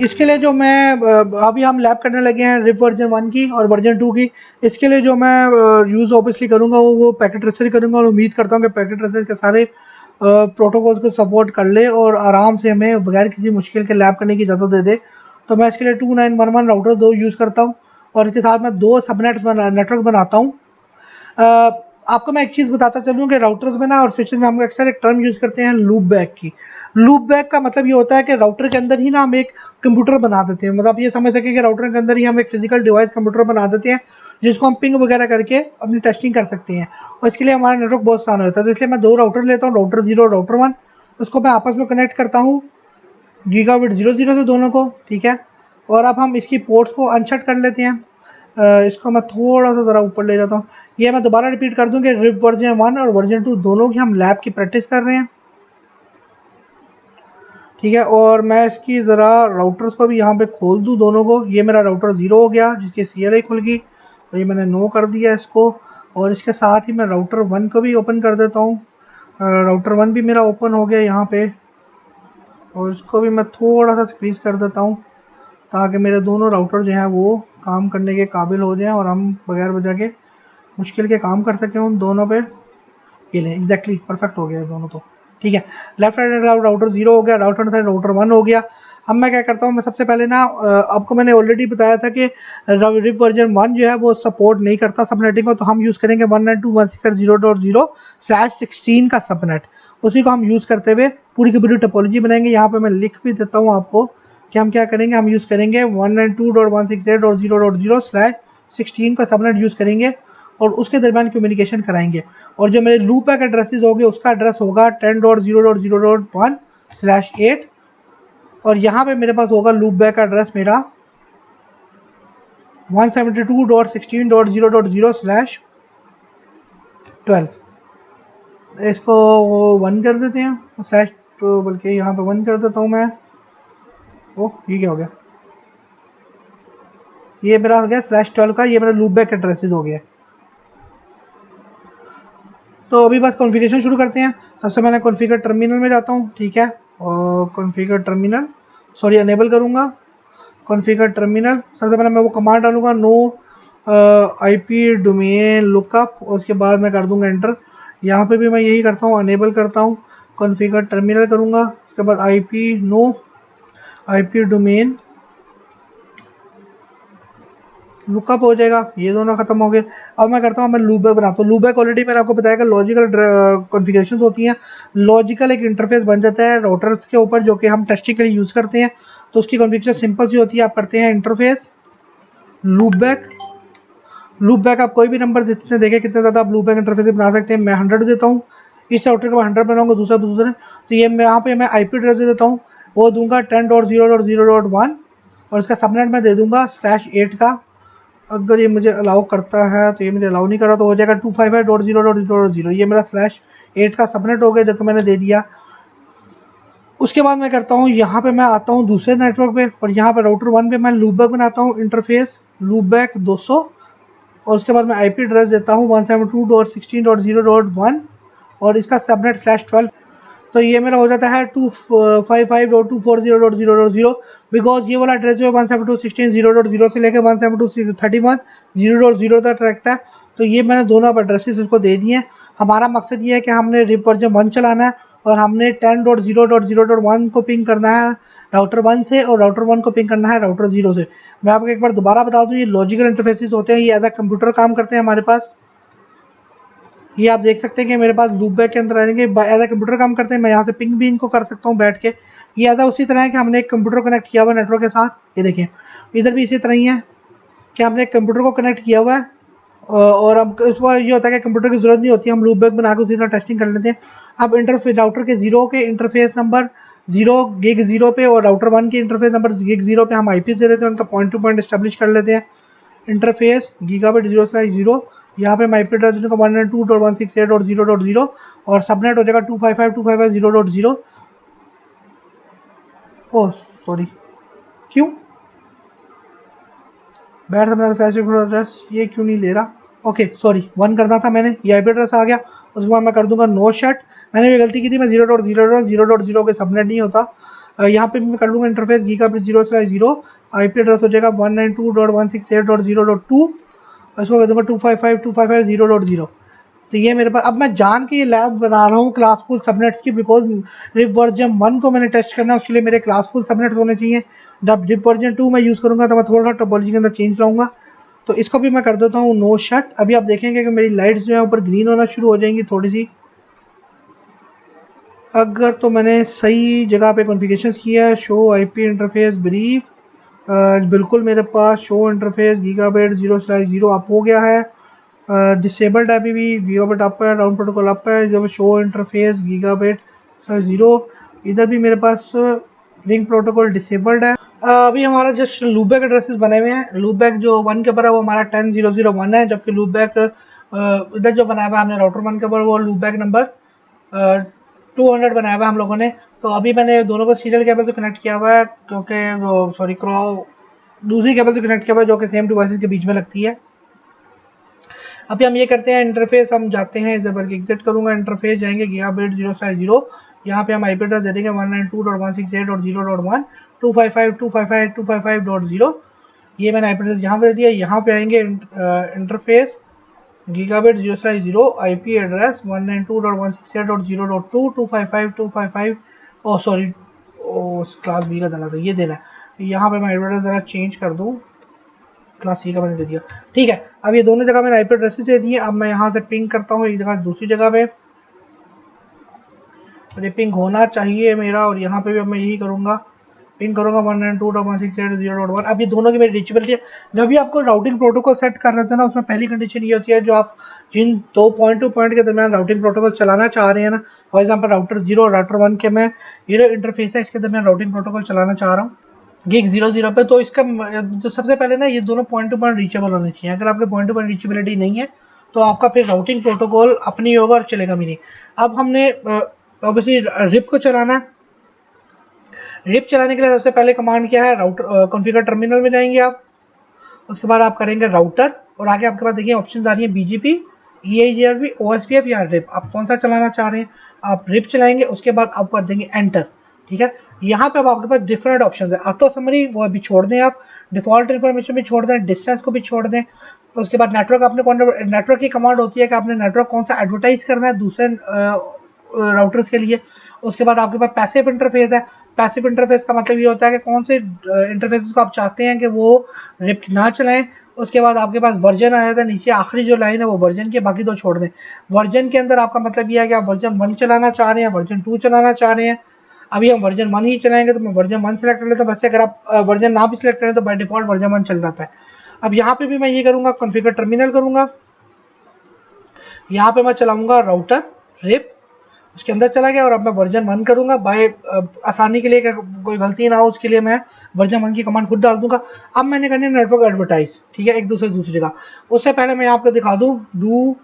इसके लिए जो मैं अभी हम लैब करने लगे हैं रिप वर्जन 1 की और वर्जन 2 की। इसके लिए जो मैं यूज़ ऑब्वियसली करूँगा वो पैकेट ट्रेसर ही करूँगा और उम्मीद करता हूँ कि पैकेट ट्रेसर के सारे प्रोटोकॉल्स को सपोर्ट कर ले और आराम से हमें बगैर किसी मुश्किल के लैब करने की इजाज़त दे दे। तो मैं इसके लिए 2911 राउटर 2 यूज़ करता हूँ और इसके साथ मैं 2 सबनेट नेटवर्क बनाता हूँ। आपको मैं एक चीज़ बताता चलूँ कि राउटर्स में ना और स्विचेस में हम अक्सर एक टर्म यूज़ करते हैं लूप बैक की। लूप बैक का मतलब ये होता है कि राउटर के अंदर ही ना हम एक कंप्यूटर बना देते हैं। मतलब आप ये समझ सकें कि राउटर के अंदर ही हम एक फिजिकल डिवाइस कंप्यूटर बना देते हैं जिसको हम पिंग वगैरह करके अपनी टेस्टिंग कर सकते हैं और इसके लिए हमारा नेटवर्क बहुत आसान होता है। तो इसलिए मैं 2 राउटर लेता हूँ, राउटर 0 और राउटर 1। उसको मैं आपस में कनेक्ट करता हूँ गीगाबिट 00 से दोनों को, ठीक है। और अब हम इसकी पोर्ट्स को अनशट कर लेते हैं। इसको मैं थोड़ा सा ज़रा ऊपर ले जाता हूँ। ये मैं दोबारा रिपीट कर दूं कि रिप वर्जन 1 और वर्जन 2 दोनों की हम लैब की प्रैक्टिस कर रहे हैं, ठीक है। और मैं इसकी ज़रा राउटर्स को भी यहाँ पे खोल दूँ दोनों को। ये मेरा राउटर 0 हो गया जिसकी CLI खुल गई, तो ये मैंने नो कर दिया इसको। और इसके साथ ही मैं राउटर 1 को भी ओपन कर देता हूँ। राउटर 1 भी मेरा ओपन हो गया यहाँ पे और इसको भी मैं थोड़ा सा स्क्वीज़ कर देता हूँ ताकि मेरे दोनों राउटर जो हैं वो काम करने के काबिल हो जाएं और हम बगैर वजह के मुश्किल के काम कर सकें उन दोनों पे। ये लें एग्जैक्टली परफेक्ट हो गया दोनों, तो ठीक है। लेफ्ट साइड राउटर 0 हो गया, राउटर साइड राउटर 1 हो गया। अब मैं क्या करता हूँ, मैं सबसे पहले ना आपको मैंने ऑलरेडी बताया था कि रिप वर्जन 1 जो है वो सपोर्ट नहीं करता सबनेटिंग को, तो हम यूज़ करेंगे 192.168.0.0/16 का सबनेट। उसी को हम यूज़ करते हुए पूरी की पूरी टोपोलॉजी बनाएंगे। यहाँ पे मैं लिख भी देता हूँ आपको कि हम क्या करेंगे। हम यूज़ करेंगे 192.168.0.0/16 का सबनेट यूज़ करेंगे और उसके दरमियान कम्युनिकेशन कराएंगे। और जो मेरे लूप बैक एड्रेसेस होंगे उसका एड्रेस होगा 10.0.0.1/8 और यहाँ पे मेरे पास होगा लूप बैक एड्रेस मेरा 172.16.0.0/12। इसको 1 कर देते हैं स्लैश, बल्कि यहाँ पे 1 कर देता हूँ मैं। ओह ये क्या हो गया, ये मेरा हो गया /12 का, ये मेरा लूप बैक एड्रेसेस हो गया। तो अभी बस कॉन्फ़िगरेशन शुरू करते हैं। सबसे पहले कॉन्फ़िगर टर्मिनल में जाता हूँ, ठीक है। और कॉन्फ़िगर टर्मिनल अनेबल करूँगा कॉन्फ़िगर टर्मिनल। सबसे पहले मैं वो कमांड डालूंगा नो IP डोमेन लुकअप और उसके बाद मैं कर दूंगा एंटर। यहाँ पे भी मैं यही करता हूँ, अनेबल करता हूँ, कॉन्फ़िगर टर्मिनल करूँगा, उसके बाद नो IP डोमेन लुकअप हो जाएगा। ये दोनों खत्म हो गए। अब मैं करता हूँ, मैं लूप बैक बनाता हूँ। लूप बैक ऑलरेडी मैंने आपको बताया कि लॉजिकल कॉन्फ़िगरेशन होती हैं। लॉजिकल एक इंटरफेस बन जाता है राउटर्स के ऊपर जो कि हम टेस्टिंग के लिए यूज़ करते हैं। तो उसकी कॉन्फ़िगरेशन सिंपल सी होती है। आप करते हैं इंटरफेस लूप बैक आप कोई भी नंबर जितने देखें कितने ज़्यादा आप लूप बैक इंटरफेस बना सकते हैं। मैं 100 देता हूँ। इस राउटर का मैं 100 बनाऊंगा, दूसरा तो ये मैं यहाँ पे मैं IP एड्रेस दे देता हूँ, वो दूंगा 10.0.0.1 और इसका सबनेट मैं दे दूंगा /8 का। अगर ये मुझे अलाउ करता है तो, ये मुझे अलाउ नहीं कर रहा तो हो जाएगा 255.0.0.0। ये मेरा /8 का सबनेट हो गया जो कि मैंने दे दिया। उसके बाद मैं करता हूँ, यहाँ पे मैं आता हूँ दूसरे नेटवर्क पे और यहाँ पे राउटर 1 पे मैं लूप बैक बनाता हूँ इंटरफेस लूप बैक 200 और उसके बाद मैं IP एड्रेस देता हूँ 172.16.0.1 और इसका सबनेट /12। तो ये मेरा हो जाता है 255.240.0.0 बिकॉज ये वाला एड्रेस जो है 172.16.0.0 से लेकर 172.31.0.0 तक रखता है। तो ये मैंने दोनों एड्रेसेस इसको दे दिए हैं। हमारा मकसद ये है कि हमने रिप वर्जन 1 चलाना है और हमने 10.0.0.1 को पिंग करना है राउटर 1 से और राउटर 1 को पिंग करना है राउटर 0 से। मैं आपको एक बार दोबारा बता दूं, ये लॉजिकल इंटरफेसेस होते हैं, ये एज अ कंप्यूटर काम करते हैं हमारे पास। ये आप देख सकते हैं कि मेरे पास लूप बैक के अंदर आएंगे एज अ कंप्यूटर काम करते हैं। मैं यहाँ से पिंग भी इनको कर सकता हूँ बैठ के। ये एज उसी तरह है कि हमने एक कंप्यूटर कनेक्ट किया हुआ है नेटवर्क के साथ। ये देखें इधर भी इसी तरह ही है कि हमने एक कंप्यूटर को कनेक्ट किया हुआ है और अब उसमें ये होता है कि कंप्यूटर की जरूरत नहीं होती, हम लूप बैक बना के उसी तरह टेस्टिंग कर लेते हैं। अब इंटरफेस राउटर के 0 के इंटरफेस नंबर 0 गिग 0 पे और राउटर 1 के इंटरफेस नंबर गिग 0 पे हम IP दे देते हैं, उनका पॉइंट टू पॉइंट एस्टेब्लिश कर लेते हैं। इंटरफेस गीगाबिट 0/0, यहाँ पे मैं IP एड्रेस दूंगा 192.168.0.0 और सबनेट हो जाएगा 255.255.0.0। ओह सॉरी, क्यों बैठ एड्रेस ये क्यों नहीं ले रहा। ओके सॉरी, 1 करना था मैंने, ये IP एड्रेस आ गया। उसके बाद मैं कर दूंगा नो शट। मैंने भी गलती की थी, मैं 0.0.0.0 के सबनेट नहीं होता यहाँ पे भी मैं कर लूँगा इंटरफेस गीगाबिट 0/0, आईपी एड्रेस हो जाएगा 192.168.0.2, इसको कर दूंगा 255.255.0.0। तो ये मेरे पास, अब मैं जान के ये लैब बना रहा हूँ क्लासफुल सबनेट्स की, बिकॉज रिप वर्जन 1 को मैंने टेस्ट करना है, उसके लिए मेरे क्लासफुल सबनेट्स होने चाहिए। जब रिप वर्जन 2 मैं यूज़ करूँगा तो मैं थोड़ा सा टोपोलॉजी के अंदर चेंज लाऊंगा। तो इसको भी मैं कर देता हूँ नो शट। अभी आप देखेंगे कि मेरी लाइट्स जो है ऊपर ग्रीन होना शुरू हो जाएंगी थोड़ी सी, अगर तो मैंने सही जगह पे कॉन्फ़िगरेशंस किया है। शो आईपी इंटरफेस ब्रीफ, बिल्कुल मेरे पास शो इंटरफेस गीगाबिट 0/0 अप हो गया है। डिसेबल्ड अभी भी गीगाबिट अप है, राउंड प्रोटोकॉल अप है। जब शो इंटरफेस गीगाबिट 0, इधर भी मेरे पास लिंक प्रोटोकॉल डिसेबल्ड है। अभी हमारा जस्ट लूपबैक एड्रेसेस बने हुए हैं। लूपबैक जो 1 के ऊपर है वो हमारा 10.0.0.1 है, जबकि लूपबैक इधर जो बनाया हुआ है हमने राउटर 1 के ऊपर वो लूपबैक नंबर 200 बनाया हुआ है हम लोगों ने। तो अभी मैंने दोनों को सीरियल केबल से कनेक्ट किया हुआ है, क्योंकि सॉरी दूसरी केबल से कनेक्ट किया हुआ है जो कि सेम डिवाइसेस के बीच में लगती है। अभी हम ये करते हैं इंटरफेस, हम जाते हैं जब एग्जिट करूंगा इंटरफेस, जाएंगे गीगाबिट 0/0, यहाँ पे हम आईपी एड्रेस दे देंगे 192.168.0.1, 255.255.255.0। ये मैंने आईपी एड्रेस यहाँ पे दे दिया। यहाँ पे आएंगे इंटरफेस गीगाबिट 0/0, आईपी एड्रेस 192.168.0.2, 255.255, ओ सॉरी क्लास बी का देना था, ये देना है। यहाँ पे मैं आईपी एड्रेस ज़रा चेंज कर दूँ, क्लास सी का मैंने दे दिया, ठीक है। अब ये दोनों जगह मैंने आईपी एड्रेसेस दे दिए। अब मैं यहाँ से पिंग करता हूँ एक जगह दूसरी जगह पे, पिंग होना चाहिए मेरा, और यहाँ पे भी अब मैं यही करूँगा, पिंग करूँगा 192.168.0.1। अब ये दोनों की मेरी रीचेबिलिटी है। जब भी आपको राउटिंग प्रोटोकॉल सेट कर रहे थे ना, उसमें पहली कंडीशन ये होती है, जो आप जिन दो पॉइंट टू पॉइंट के दरमियान राउटिंग प्रोटोकॉल चलाना चाह रहे हैं ना, फॉर एग्जाम्पल राउटर 0 और राउटर 1 के मैं ये इंटरफेस है, इसके दरमियान राउटिंग प्रोटोकॉल चलाना चाह रहा हूँ गिग 0/0 पे, तो इसका जो सबसे पहले ना ये दोनों पॉइंट टू पॉइंट रीचेबल होने चाहिए। अगर आपके पॉइंट टू पॉइंट रीचेबिलिटी नहीं है तो आपका फिर राउटिंग प्रोटोकॉल अपनी होगा और चलेगा भी नहीं। अब हमने ऑब्वियसली रिप को चलाना है। रिप चलाने के लिए सबसे पहले कमांड क्या है, राउटर कॉन्फ़िगर टर्मिनल में जाएंगे आप, उसके बाद आप करेंगे राउटर, और आगे आपके पास देखिए ऑप्शन आ रही है बीजीपी, EIGRP, OSPF या रिप, आप कौन सा चलाना चाह रहे हैं। आप रिप चलाएंगे, उसके बाद आप कर देंगे एंटर, ठीक है। यहाँ पे अब आपके पास डिफरेंट ऑप्शन है। ऑटो समरी वो अभी छोड़ दें, आप डिफॉल्ट इन्फॉर्मेशन भी छोड़ दें, डिस्टेंस को भी छोड़ दें। उसके बाद नेटवर्क, आपने नेटवर्क की कमांड होती है कि आपने नेटवर्क कौन सा एडवर्टाइज करना है दूसरे राउटर्स के लिए। उसके बाद आपके पास पैसिव इंटरफेस है। पैसिव इंटरफेस का मतलब ये होता है कि कौन से इंटरफेसेस को आप चाहते हैं कि वो रिप ना चलाएं। उसके बाद आपके पास वर्जन आ जाता है, नीचे आखिरी जो लाइन है वो वर्जन के, बाकी दो छोड़ दें। वर्जन के अंदर आपका मतलब ये है कि आप वर्जन 1 चलाना चाह रहे हैं, वर्जन 2 चलाना चाह रहे हैं। अभी हम वर्जन 1 ही चलाएंगे, तो मैं वर्जन 1 सेलेक्ट कर लेता हूँ। वैसे अगर आप वर्जन ना भी सिलेक्ट करें तो बाय डिफॉल्ट वर्जन 1 चल जाता है। अब यहाँ पे भी मैं ये करूँगा, कॉन्फ़िगर टर्मिनल करूँगा, यहाँ पे मैं चलाऊँगा राउटर रिप, उसके अंदर चला गया, और अब मैं वर्जन 1 करूँगा। बाय आसानी के लिए, कोई गलती ना हो उसके लिए मैं वर्जन 1 की कमांड खुद डाल दूंगा। अब मैंने करनी है नेटवर्क एडवर्टाइज, ठीक है, एक दूसरे दूसरी जगह। उससे पहले मैं आपको दिखा दूँ डू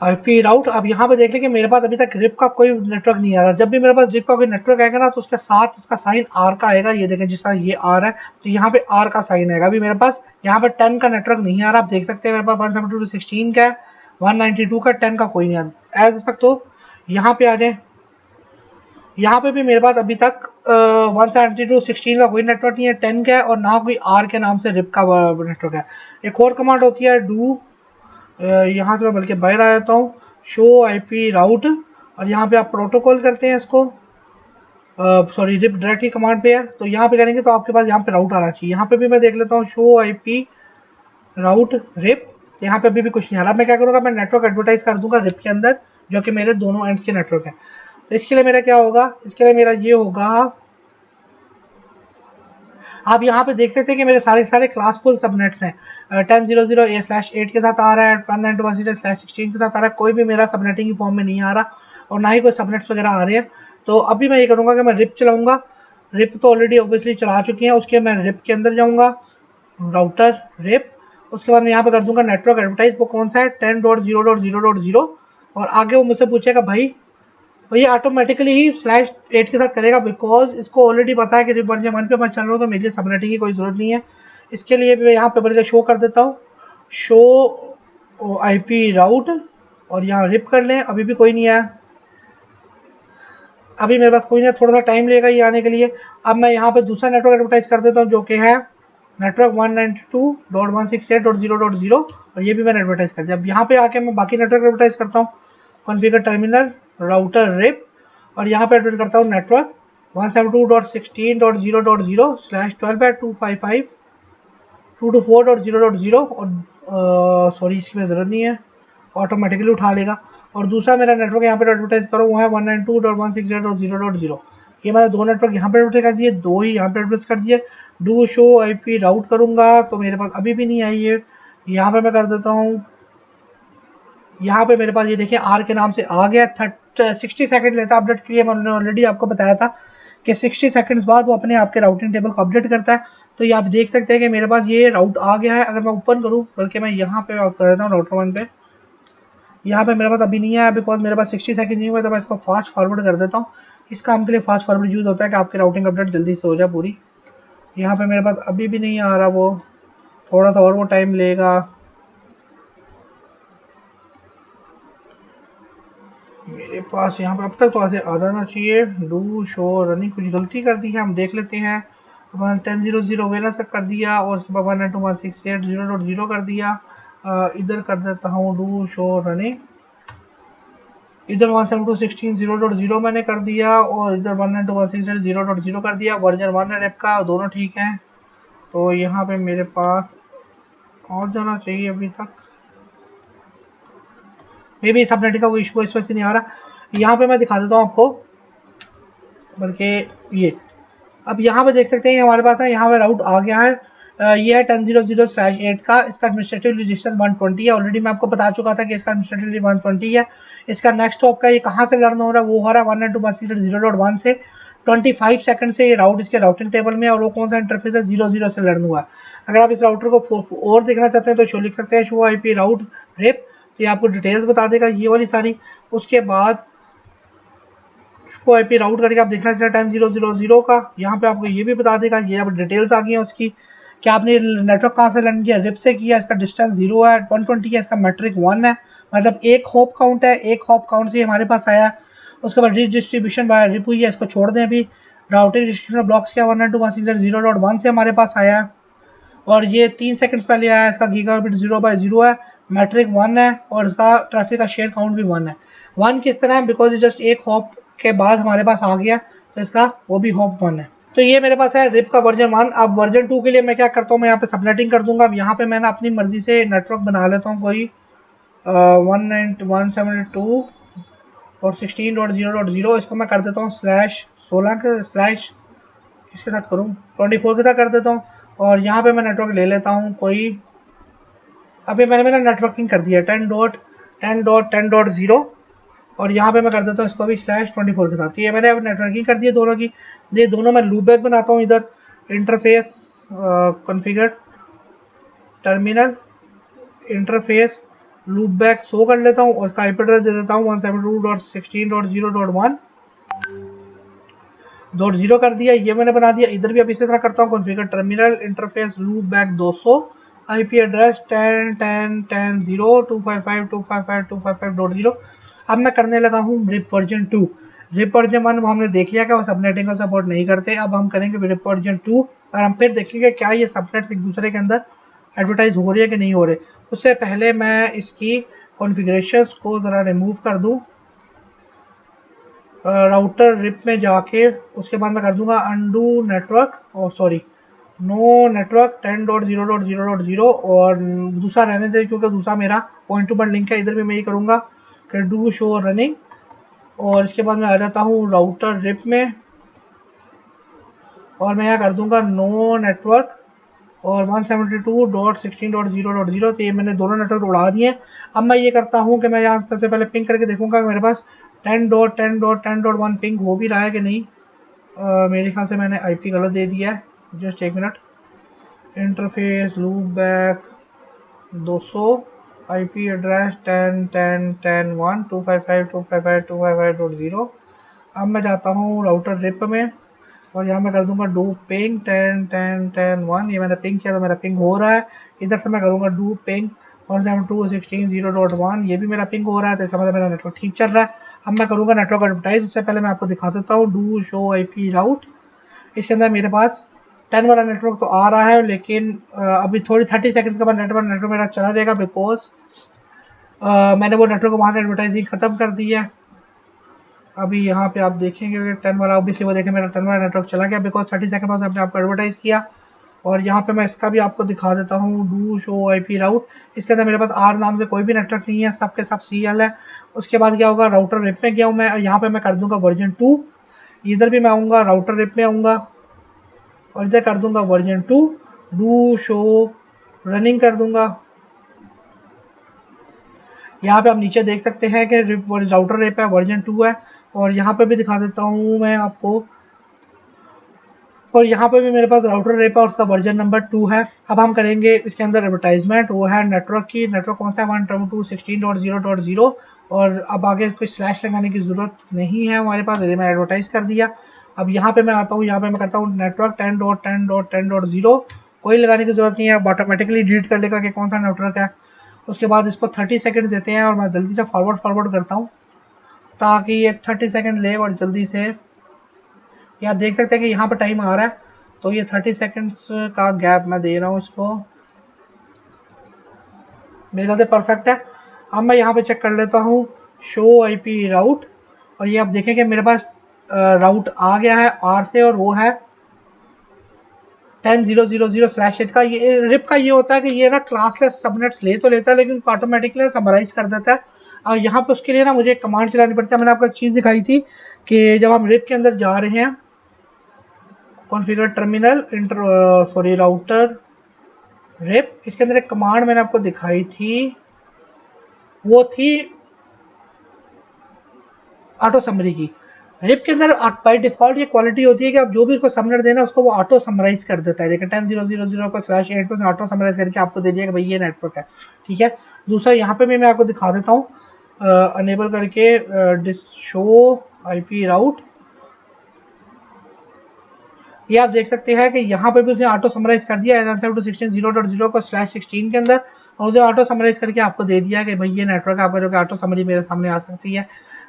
आईपी राउट। अब यहाँ पे देख लें कि मेरे पास अभी तक रिप का कोई नेटवर्क नहीं आ रहा। जब भी मेरे पास रिप का कोई नेटवर्क आएगा ना, तो उसके साथ उसका साइन आर का आएगा। ये देखें, जिस तरह ये आर है तो यहाँ पे आर का साइन आएगा। अभी मेरे पास यहाँ पे 10 का नेटवर्क नहीं आ रहा, आप देख सकते हैं मेरे पास 172.16 का है, 192 का, 10 का कोई नहीं है एज तक। तो यहाँ पे आ जाए, यहाँ पे भी मेरे पास अभी तक 172.16 का कोई नेटवर्क नहीं है, 10 का है, और ना कोई आर के नाम से रिप का नेटवर्क है। एक और कमांड होती है डू, यहाँ से मैं बल्कि बाहर आ जाता हूँ, शो आईपी राउट, और यहाँ पे आप प्रोटोकॉल करते हैं इसको, सॉरी रिप डायरेक्टली कमांड पे है, तो यहाँ पे करेंगे तो आपके पास यहाँ पे राउट आना चाहिए। यहाँ पे भी मैं देख लेता हूँ शो आईपी राउट रिप, यहाँ पे अभी भी कुछ नहीं आ रहा। मैं क्या करूँगा, मैं नेटवर्क एडवर्टाइज कर दूंगा रिप के अंदर, जो कि मेरे दोनों एंड्स के नेटवर्क है। तो इसके लिए मेरा क्या होगा, इसके लिए मेरा ये होगा, आप यहाँ पे देख सकते हैं कि मेरे सारे क्लासफुल सबनेट्स हैं। 10.0.0/8 के साथ आ रहा है, 192.168/16 के साथ आ रहा है, कोई भी मेरा सबनेटिंग की फॉर्म में नहीं आ रहा, और ना ही कोई सबनेट्स वगैरह आ रहे हैं। तो अभी मैं ये करूँगा कि मैं रिप चलाऊँगा। रिप तो ऑलरेडी ऑब्वियसली चला चुकी हैं, उसके मैं रिप के अंदर जाऊँगा, राउटर रिप, उसके बाद मैं यहाँ पे कर दूंगा नेटवर्क एडवर्टाइज, वो कौन सा है 10.0.0.0, और आगे वो मुझसे पूछेगा भाई, तो ये ऑटोमेटिकली ही /8 के साथ करेगा, बिकॉज इसको ऑलरेडी पता है कि वर्जन 1 पे मैं चल रहा हूँ, तो मेरे लिए सबनेटिंग की कोई जरूरत नहीं है। इसके लिए भी मैं यहाँ पे बल्कि शो कर देता हूँ, शो आईपी राउट, और यहाँ रिप कर लें, अभी भी कोई नहीं आया। अभी मेरे पास कोई नहीं, थोड़ा सा टाइम लेगा ये आने के लिए। अब मैं यहाँ पे दूसरा नेटवर्क एडवर्टाइज कर देता हूँ जो कि है नेटवर्क 192.168.0.0, और ये भी मैंने एडवर्टाइज कर दिया। अब यहाँ पे आके मैं बाकी नेटवर्क एडवर्टाइज करता हूँ, कॉन्फ़िगर टर्मिनल राउटर रिप, और यहाँ पे एडवर्टाइज करता हूँ नेटवर्क 172.16.0.0/12.255 और सॉरी इसकी ज़रूरत नहीं है, ऑटोमेटिकली उठा लेगा। और दूसरा मेरा नेटवर्क यहाँ पे एडवर्टाइज करो वो है 192.168.0.0। ये मैंने दो नेटवर्क यहाँ पे एडवर्टाइज कर दिए, दो ही यहाँ पे एडवर्टाइज कर दिए। डू शो आईपी राउट करूंगा तो मेरे पास अभी भी नहीं आई है। यहाँ पे मैं कर देता हूँ, यहाँ पे मेरे पास ये देखिए आर के नाम से आ गया। 60 सेकंड लेता है अपडेट के लिए। मैंने ऑलरेडी आपको बताया था कि 60 सेकंड्स बाद वो अपने आपके राउटिंग टेबल को अपडेट करता है। तो ये आप देख सकते हैं कि मेरे पास ये राउट आ गया है। अगर मैं ओपन करूँ, बल्कि मैं यहाँ पे कर देता हूँ राउटर 1 पे, यहाँ पे मेरे पास अभी नहीं आया बिकॉज मेरे पास 60 सेकंड नहीं हुआ, तो मैं इसको फास्ट फॉरवर्ड कर देता हूँ। इस काम के लिए फास्ट फॉरवर्ड यूज़ होता है कि आपकी राउटिंग अपडेट जल्दी से हो जाए पूरी। यहाँ पे मेरे पास अभी भी नहीं आ रहा, वो थोड़ा सा और वो टाइम लेगा। मेरे पास यहाँ पे अब तक तो ऐसे आ जाना चाहिए। डू शो रनिंग, कुछ गलती कर दी है, हम देख लेते हैं। 10.0.0 वेला कर दिया और उसके बाद 192.168.0.0 कर दिया। इधर कर देता हूँ डू शो रनिंग, इधर 172.16.0.0 मैंने कर दिया और इधर 192.168.0.0 कर दिया। वर्जन 1 है रेप का, दोनों ठीक हैं। तो यहाँ पे मेरे पास पहुँच जाना चाहिए अभी तक। मे भी सबनेटिंग का कोई इशू इस वजह से नहीं आ रहा। यहाँ पे मैं दिखा देता हूँ आपको, बल्कि ये अब यहाँ पे देख सकते हैं हमारे पास है, यहाँ पे राउट आ गया है। ये है 10.0.0/8 का, इसका एडमिनिस्ट्रेटिव रजिस्टर 120 है। ऑलरेडी मैं आपको बता चुका था कि इसका एडमिनिस्ट्रेटिव 120 है। इसका नेक्स्ट हॉप का ये कहाँ से लर्न हो रहा है, वो हो रहा है 192.168.0.1 से। 25 सेकंड से ये राउट इसके राउटिंग टेबल में, और वो कौन सा इंटरफेस है, 00 से लर्न हुआ है। अगर आप इस राउटर को और देखना चाहते हैं तो शो लिख सकते हैं शो आईपी राउट रेप, तो ये आपको डिटेल्स बता देगा ये वाली सारी। उसके बाद को आईपी राउट करके आप देखना चाहते हैं 10.0.0 का, यहाँ पे आपको ये भी बता देगा। ये अब डिटेल्स आ गई है उसकी कि आपने नेटवर्क कहाँ से लर्न किया, रिप से किया, इसका डिस्टेंस 0 है, 120 है, इसका मैट्रिक 1 है, मतलब एक हॉप काउंट है, एक हॉप काउंट से हमारे पास आया। उसके बाद डिस्ट्रीब्यूशन बाय रिप हुई है, इसको छोड़ दें अभी। राउटिंग डिस्ट्रीब्यूशन ब्लॉक्स क्या 192.168.0.1 से हमारे पास आया है, और ये 3 सेकंड पहले आया। इसका गीगाबिट 0/0 है, मैट्रिक 1 है, और इसका ट्रैफिक का शेयर काउंट भी 1 है। 1 किस तरह है, बिकॉज जस्ट एक हॉप के बाद हमारे पास आ गया, तो इसका वो भी हॉप 1 है। तो ये मेरे पास है रिप का वर्जन 1। अब वर्जन 2 के लिए मैं क्या करता हूँ, मैं यहाँ पे सबनेटिंग कर दूंगा। अब यहाँ पे मैंने अपनी मर्जी से नेटवर्क बना लेता हूँ कोई 172 और 16.0.0, इसको मैं कर देता हूँ /16 के स्लैश किसके साथ करूँ, 24 के साथ कर देता हूँ। और यहाँ पे मैं नेटवर्क ले लेता हूँ कोई, अभी मैंने मेरा नेटवर्किंग कर दिया 10.10.10.0, और यहाँ पे मैं कर देता हूँ इसको भी /24 के साथ। ये मैंने अब नेटवर्किंग कर दी है दोनों की। ये दोनों मैं लूप बैक बनाता हूँ। इधर interface configure terminal interface loop back show कर लेता हूँ, और इसका आईपी एड्रेस दे देता हूँ 172.16.0.1.0 कर दिया। ये मैंने बना दिया। इधर भी अब इसी तरह करता हूँ, configure terminal interface loop back 200, IP address 10.10.10.0 255.255.255.0। अब मैं करने लगा हूँ रिप वर्जन 2। रिप वर्जन 1 वो हमने देख लिया कि वो सबनेटिंग का सपोर्ट नहीं करते। अब हम करेंगे रिप वर्जन 2, और हम फिर देखेंगे क्या ये सबनेट्स एक दूसरे के अंदर एडवर्टाइज हो रही है कि नहीं हो रहे। उससे पहले मैं इसकी कॉन्फ़िगरेशंस को ज़रा रिमूव कर दूँ राउटर रिप में जाके। उसके बाद मैं कर दूंगा अंडू नेटवर्क, और सॉरी नो नेटवर्क 10.0.0.0, और दूसरा रहने दे क्योंकि दूसरा मेरा पॉइंट टू पॉइंट लिंक है। इधर भी मैं ये करूँगा कि डू शो रनिंग, और इसके बाद मैं आ जाता हूँ राउटर रिप में, और मैं यहाँ कर दूंगा नो नेटवर्क और 172.16.0.0। तो ये मैंने दोनों नेटवर्क उड़ा दिए। अब मैं ये करता हूँ कि मैं यहाँ सबसे पहले पिंग करके देखूंगा कि मेरे पास 10.10.10.1 पिंग हो भी रहा है कि नहीं। मेरे ख्याल से मैंने आईपी गलत दे दिया है, जस्ट एक minute. Interface loop back 200, IP address 10.10.10.1 255.255.255.0। अब मैं जाता हूँ राउटर रिप में, और यहाँ मैं कर दूंगा डू पिंग 10.10.10.1। ये मैंने पिंग किया तो मेरा पिंग हो रहा है। इधर से मैं करूँगा डू पिंग 172.16.0.1, ये भी मेरा पिंग हो रहा है, तो इसका मतलब मेरा नेटवर्क ठीक चल रहा है। अब मैं करूँगा नेटवर्क एडवर्टाइज। उससे पहले मैं आपको दिखा देता हूँ डू शो IP राउट। इसके अंदर मेरे पास 10 वाला नेटवर्क तो आ रहा है, लेकिन अभी थोड़ी 30 सेकंड के बाद नेटवर्क मेरा चला जाएगा, बिकॉज मैंने वो नेटवर्क वहाँ से एडवर्टाइजिंग ख़त्म कर दी है। अभी यहाँ पे आप देखेंगे 10 वाला, ऑब्वियसली वो देखें मेरा 10 वाला नेटवर्क चला गया, बिकॉज 30 सेकंड बाद अपने आपको एडवर्टाइज किया। और यहाँ पे मैं इसका भी आपको दिखा देता हूँ डू शो IP राउट। इसके अंदर मेरे पास R नाम से कोई भी नेटवर्क नहीं है, सब के सब CL है। उसके बाद क्या होगा, राउटर रिप में गया हूँ मैं, यहाँ पे मैं कर दूंगा वर्जन 2। इधर भी मैं आऊँगा, राउटर रिप में आऊँगा और इधर कर दूंगा वर्जन 2, डू शो रनिंग कर दूंगा। यहाँ पे आप नीचे देख सकते हैं कि राउटर रिप है, वर्जन 2 है। और यहाँ पे भी दिखा देता हूँ मैं आपको, और यहाँ पे भी मेरे पास राउटर रेप है और उसका वर्जन नंबर 2 है। अब हम करेंगे इसके अंदर एडवर्टाइजमेंट, वो है नेटवर्क की। नेटवर्क कौन सा है, 1.2.16.0.0। और अब आगे कोई स्लैश लगाने की ज़रूरत नहीं है हमारे पास, मैं एडवर्टाइज कर दिया। अब यहाँ पे मैं आता हूँ, यहाँ पे मैं करता हूँ नेटवर्क 10.10.10.0। कोई लगाने की ज़रूरत नहीं है, अब ऑटोमेटिकली डिलीट कर लेगा कि कौन सा नेटवर्क है। उसके बाद इसको 30 सेकेंड देते हैं और मैं जल्दी से फॉरवर्ड करता हूँ ताकि ये 30 सेकेंड ले और जल्दी से। ये आप देख सकते हैं कि यहाँ पर टाइम आ रहा है, तो ये 30 सेकेंड्स का गैप मैं दे रहा हूँ इसको, मेरे ख्याल से परफेक्ट है। अब मैं यहाँ पे चेक कर लेता हूँ शो IP राउट, और ये आप देखें कि मेरे पास राउट आ गया है R से, और वो है 10.0.0/8 का। ये रिप का ये होता है कि ये ना क्लासलेस सबनेट्स ले तो लेता है, लेकिन ऑटोमेटिकली समराइज कर देता है। और यहाँ पे उसके लिए ना मुझे एक कमांड चलानी पड़ती है। मैंने आपको एक चीज़ दिखाई थी कि जब हम रिप के अंदर जा रहे हैं, कॉन्फ़िगर टर्मिनल राउटर रिप, इसके अंदर एक कमांड मैंने आपको दिखाई थी, वो थी ऑटो समरी की। रिप के अंदर बाय डिफॉल्ट ये क्वालिटी होती है कि आप जो भी उसको समनर देना उसको वो ऑटो समराइज कर देता है। देखिए 10.0.0.0 को /8 पे ऑटो समराइज करके आपको दे दिया कि भाई ये नेटवर्क है, ठीक है। दूसरा यहाँ पे भी मैं आपको दिखा देता हूँ अनेबल करके शो IP राउट। ये आप देख सकते हैं कि यहाँ पे भी उसने ऑटो समराइज कर दिया 16.0.0 को /16 के अंदर, और उसे ऑटो समराइज करके आपको दे दिया कि भाई ये नेटवर्क आपका जो कि ऑटो समरी मेरे सामने आ सकती है,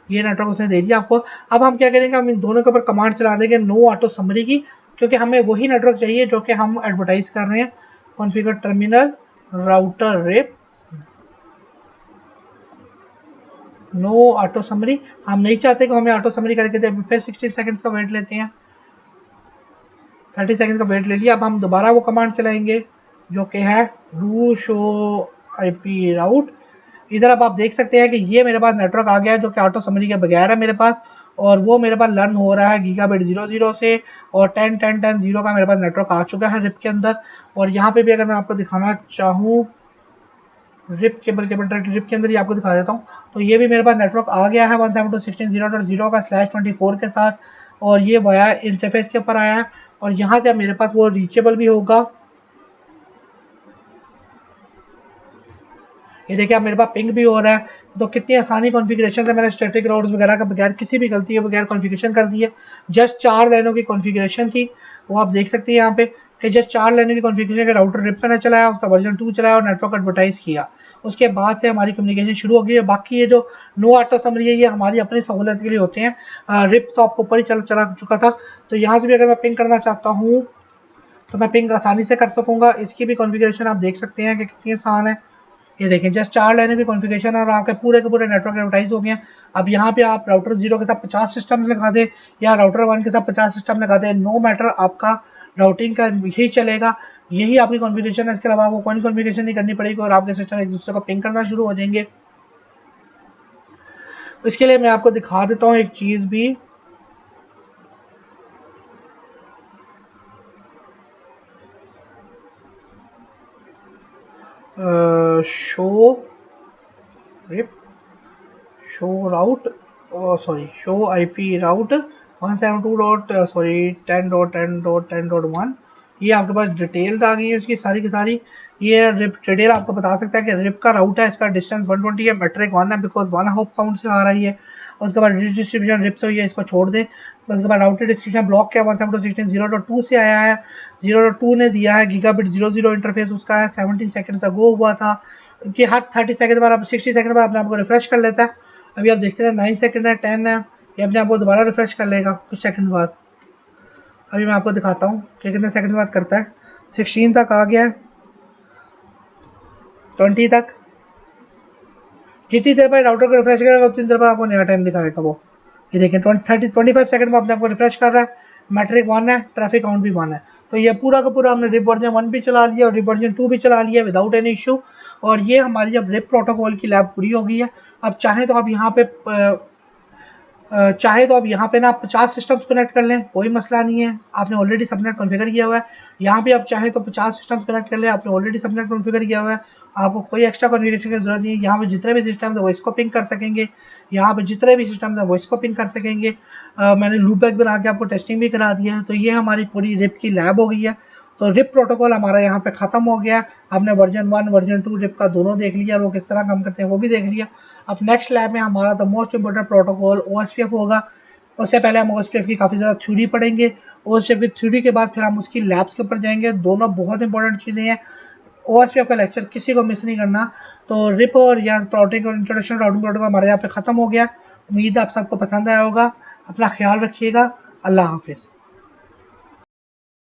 ये नेटवर्क उसने दे दिया आपको। अब हम क्या करेंगे, हम इन दोनों के ऊपर कमांड चला देंगे नो ऑटो समरी की, क्योंकि हमें वही नेटवर्क चाहिए जो कि हम एडवर्टाइज कर रहे हैं। Configure terminal router RIP no auto summary, हम नहीं चाहते कि हमें ऑटो समरी करके दे। फिर 60 सेकंड का वेट लेते हैं, 30 सेकंड का वेट ले लिया। अब हम दोबारा वो कमांड चलाएंगे जो कि है डू शो IP राउट। इधर अब आप देख सकते हैं कि ये मेरे पास नेटवर्क आ गया है जो कि ऑटो समरी के बगैर है मेरे पास, और वो मेरे पास लर्न हो रहा है गीगाबिट 00 से, और 10.10.10.0 का मेरे पास नेटवर्क आ चुका है रिप के अंदर। और यहाँ पे भी अगर मैं आपको दिखाना चाहूँ रिप के अंदर ही आपको दिखा देता हूँ, तो ये भी मेरे पास नेटवर्क आ गया है 172.16.0.0 का /24 के साथ, और ये वाया इंटरफेस के ऊपर आया है। और यहाँ से अब मेरे पास वो रीचेबल भी होगा। ये देखिए अब मेरे पास पिंग भी हो रहा है। तो कितनी आसानी कॉन्फ़िगरेशन है, मैंने स्टैटिक राउट्स वगैरह का बगैर किसी भी गलती के बगैर कॉन्फ़िगरेशन कर दी है। जस्ट 4 लाइनों की कॉन्फ़िगरेशन थी, वो आप देख सकते हैं यहाँ पे कि जस्ट 4 लाइनों की कॉन्फ़िगरेशन के राउटर रिप पे चलाया, उसका वर्जन 2 चलाया और नेटवर्क एडवर्टाइज किया। उसके बाद से हमारी कम्युनिकेशन शुरू हो गई है। बाकी ये जो नो ऑटो समरी है ये हमारी अपनी सहूलत के लिए होते हैं। रिप तो आपको ऊपर ही चला चुका था, तो यहाँ से भी अगर मैं पिंग करना चाहता हूँ तो मैं पिंग आसानी से कर सकूँगा। इसकी भी कॉन्फ़िगरेशन आप देख सकते हैं कि कितनी आसान है। ये देखें जस्ट 4 लाइनों की कॉन्फ़िगरेशन और आपके पूरे के पूरे नेटवर्क एडवर्टाइज हो गए हैं। अब यहाँ पे आप राउटर 0 के साथ 50 सिस्टम लगा दें या राउटर 1 के साथ 50 सिस्टम लगा दें, नो मैटर, आपका राउटिंग का यही चलेगा, यही आपकी कॉन्फ़िगरेशन है। इसके अलावा आपको कोई कॉन्फ़िगरेशन नहीं करनी पड़ेगी और आपके सिस्टम एक दूसरे को पिंग करना शुरू हो जाएंगे। इसके लिए मैं आपको दिखा देता हूँ एक चीज़ भी, शो रिप शो राउट शो IP राउट 172.10.10.10.1। ये आपके पास डिटेल्स आ गई है उसकी सारी की सारी। ये रिप डिटेल आपको बता सकता है कि रिप का राउट है, इसका डिस्टेंस 120 है, मेट्रिक 1 है बिकॉज 1 हॉप काउंट से आ रही है। उसके बाद डिस्ट्रीब्यूशन रिप से हुई है, इसको छोड़ दें। उसके बाद राउटर डिस्ट्रीब्यूशन ब्लॉक क्या 172.16.0.2 से आया है, 0.2 ने दिया है गीगाबिट 00 इंटरफेस उसका है, 17 सेकंड अगो हुआ था कि हर 30 सेकंड बाद 60 सेकंड बाद अपने आपको रिफ्रेश कर लेता है। अभी आप देखते हैं 9 सेकंड है, 10 है, ये अपने आप को दोबारा रिफ्रेश कर लेगा कुछ सेकंड बाद। अभी मैं आपको दिखाता हूँ कि कितने सेकंड बाद करता है। 16 तक आ गया है, 20 तक। जितनी देर बाद राउटर को रिफ्रेश करेगा उतनी देर बाद आपको नया टाइम दिखाएगा वो। ये देखिए 25 सेकंड में अपने आपको रिफ्रेश कर रहा है। मैट्रिक 1 है, ट्रैफिक काउंट भी 1 है। तो ये पूरा का पूरा हमने रिप वर्जन 1 भी चला लिया और रिप वर्जन 2 भी चला लिया विदाउट एनी इशू। और ये हमारी जब रिप प्रोटोकॉल की लैब पूरी हो गई है, अब चाहें तो आप यहाँ पे ना 50 सिस्टम्स कनेक्ट कर लें, कोई मसला नहीं है। आपने ऑलरेडी सबनेट कॉन्फ़िगर किया हुआ है। यहाँ पे आप चाहें तो 50 सिस्टम्स कनेक्ट कर लें, आपने ऑलरेडी सबनेट कॉन्फ़िगर किया हुआ है। आपको कोई एक्स्ट्रा कॉन्फ़िगरेशन की ज़रूरत नहीं है। यहाँ पे जितने भी सिस्टम है वॉइस को पिंग कर सकेंगे। यहाँ पे जितने भी सिस्टम है वॉइस को पिंग कर सकेंगे। मैंने लूप बैक बना के आपको टेस्टिंग भी करा दिया है। तो ये हमारी पूरी रिप की लैब हो गई है। तो रिप प्रोटोकॉल हमारा यहाँ पे ख़त्म हो गया। हमने वर्जन 1 वर्जन 2 रिप का दोनों देख लिया, वो किस तरह काम करते हैं वो भी देख लिया। अब नेक्स्ट लैब में हमारा the most important protocol OSPF होगा। उससे पहले हम OSPF की काफ़ी ज़्यादा थ्योरी पढ़ेंगे। OSPF की थ्योरी के बाद फिर हम उसकी लैब्स के ऊपर जाएंगे। दोनों बहुत इंपॉर्टेंट चीज़ें हैं। OSPF का लेक्चर किसी को मिस नहीं करना। तो रिप और या राउटिंग और इंट्रोडक्शन राउटिंग प्रोटोकॉल हमारे यहाँ पे ख़त्म हो गया। उम्मीद है आप सबको पसंद आया होगा। अपना ख्याल रखिएगा। अल्लाह हाफिज़।